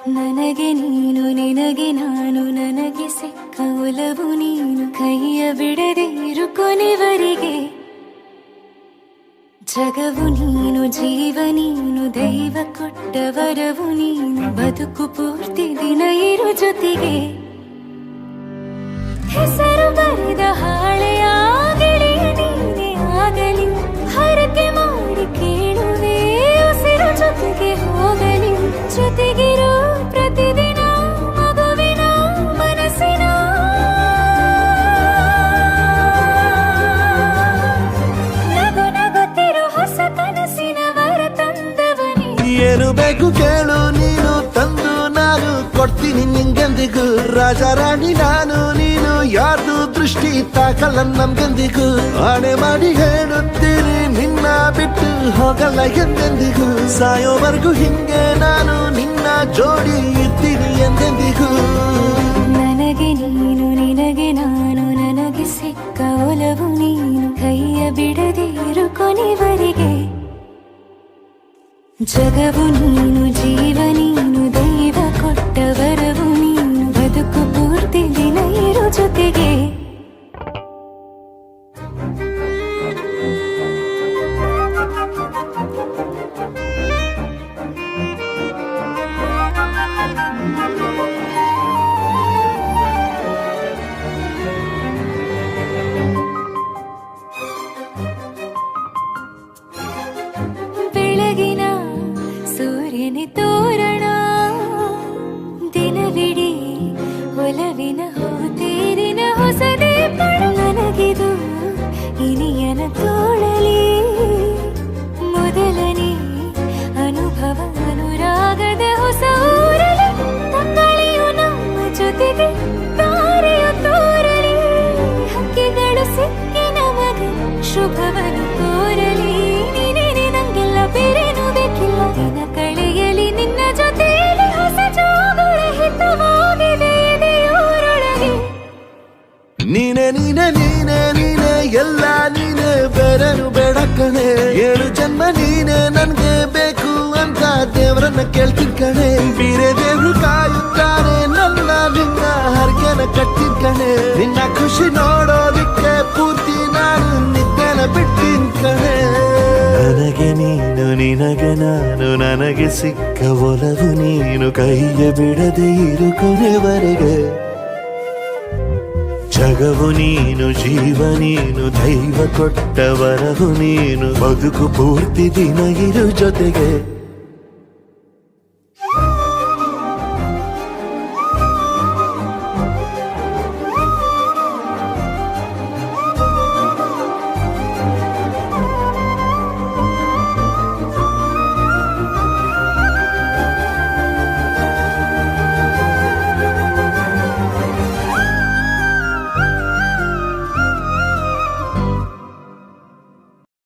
ನನಗೆ ನೀನು ನಿನಗೆ ನಾನು ನನಗೆ ಸಿಕ್ಕ ಒಲವು ನೀನು ಕೈಯ ಬಿಡದೆ ಇರು ಕೊನೆವರೆಗೆ ಜಗವು ನೀನು ಜೀವ ನೀನು ದೈವ ಕೊಟ್ಟ ವರವು ನೀನು ಬದುಕು ಪೂರ್ತಿ ದಿನ ಇರು ಜೊತೆಗೆ ಹೆಸರು ಬರೆದ ಹಾಳೆಯ ಗೆಳೆಯ ನೀನೇ ಆಗಲಿ ಹರಕೆ ಮಾಡಿ ಕೇಳುವೆ ಉಸಿರು ಜೊತೆಗೆ ಹೋಗಲಿ ಜೊತೆಗಿರೋ ಪ್ರತಿದಿನ ಮಗುವಿನ ಮನಸ್ಸಿನ ನಗು ನಗುತ್ತಿರೋ ಹೊಸ ಕನಸಿನ ವರ ತಂದವನೇ ಏನು ಬೇಕು ಕೇಳು ನೀನು ತಂದು ನಾನು ಕೊಡ್ತೀನಿ ನಿಂಗೆಂದಿಗೂ ರಾಜ ರಾಣಿ ನಾನು ನೀನು ಯಾರ್ದು ದೃಷ್ಟಿ ತಾಕಲ್ಲ ನಮ್ಗೆಂದಿಗೂ ಆಣೆ ಮಾಡಿ ಹೇಳುತ್ತೀನಿ ನಿನ್ನ ಬಿಟ್ಟು ಹೋಗಲ್ಲ ಎಂದೆಂದಿಗೂ ಸಾಯೋವರೆಗೂ ಹಿಂಗೆ ನಾನು ನಿನ್ನ ಜೋಡಿ ಇರ್ತೀನಿ ಎಂದೆಂದಿಗೂ ನನಗೆ ನೀನು ನಿನಗೆ ನಾನು ನನಗೆ ಸಿಕ್ಕ ಒಲವು ನೀನು ಕೈಯ ಬಿಡದೆ ಇರು ಕೊನೆವರೆಗೆ ಜಗವು ನೀನು ಜೀವ ನೀನು ದೈವ ಕೊಟ್ಟ ವರವು ನೀನು ಬದುಕು ಪೂರ್ತಿ ದಿನ ಇರು ಜೊತೆಗೆ ಬೆಳಗಿನ ಸೂರ್ಯನ ತೋರಣ ದಿನವಿಡೀ ಒಲವಿನ ಹೂತೇರಿನ ಹೊಸದೇ ಪಡ ನನಗಿದು ಇನಿಯನ ತೋಳಲಿ ಮೊದಲನೇ ಅನುಭವ ಅನುರಾಗದ ಹೊಸ ಊರಲಿ ತಂಗಳಿಯು ನಮ್ಮ ಜೊತೆಗೆ ತಾರೆಯು ತೋರಲಿ ಹಕ್ಕಿಗಳು ಸಿಕ್ಕಿ ನಮಗೆ ಶುಭವನ್ನು ಕೋರಲಿ ನೀನೇ ನಂಗೆಲ್ಲ ಬೇರೇನು ಬೇಕಿಲ್ಲ ದಿನ ಕಳೆಯಲಿ ನಿನ್ನ ಜೊತೆಯಲ್ಲಿ ಹೊಸ ಜೋಗುಳ ಹಿತವಾಗಿದೆ ಎದೆಯೋರೊಳಗೆ ನೀನೆ ನೀನೆ ನೀನೆ ನೀನೆ ಎಲ್ಲ ನೀನೆ ಬೇರೆನು ಬೇಡ ಕಣೆ ಏಳು ಜನ್ಮ ನೀನೆ ನನ್ಗೆ ಬೇಕು ಅಂತ ದೇವರನ್ನ ಕೇಳ್ತೀನಿ ಕಣೆ ಬೀರೆ ದೇವ್ರು ಕಾಯುತ್ತಾರೆ ನನ್ನ ನಿನ್ನ ಹರ್ಗೆನ ಕಟ್ಟಿನ ಕಣೆ ನಿನ್ನ ಖುಷಿ ನೋಡೋದಿಕ್ಕೆ ಪೂರ್ತಿ ನಾನು ನಿದ್ದೆನ ಬಿಟ್ಟಿನ ಕಣೆ ನನಗೆ ನೀನು ನಿನಗೆ ನಾನು ನನಗೆ ಸಿಕ್ಕ ಒಲವು ನೀನು ಕೈಯ ಬಿಡದೆ ಇರು ಕೊನೆವರೆಗೆ ಜಗವು ನೀನು ಜೀವ ನೀನು ದೈವ ಕೊಟ್ಟ ವರವು ನೀನು ಬದುಕು ಪೂರ್ತಿ ದಿನ ಇರು ಜೊತೆಗೆ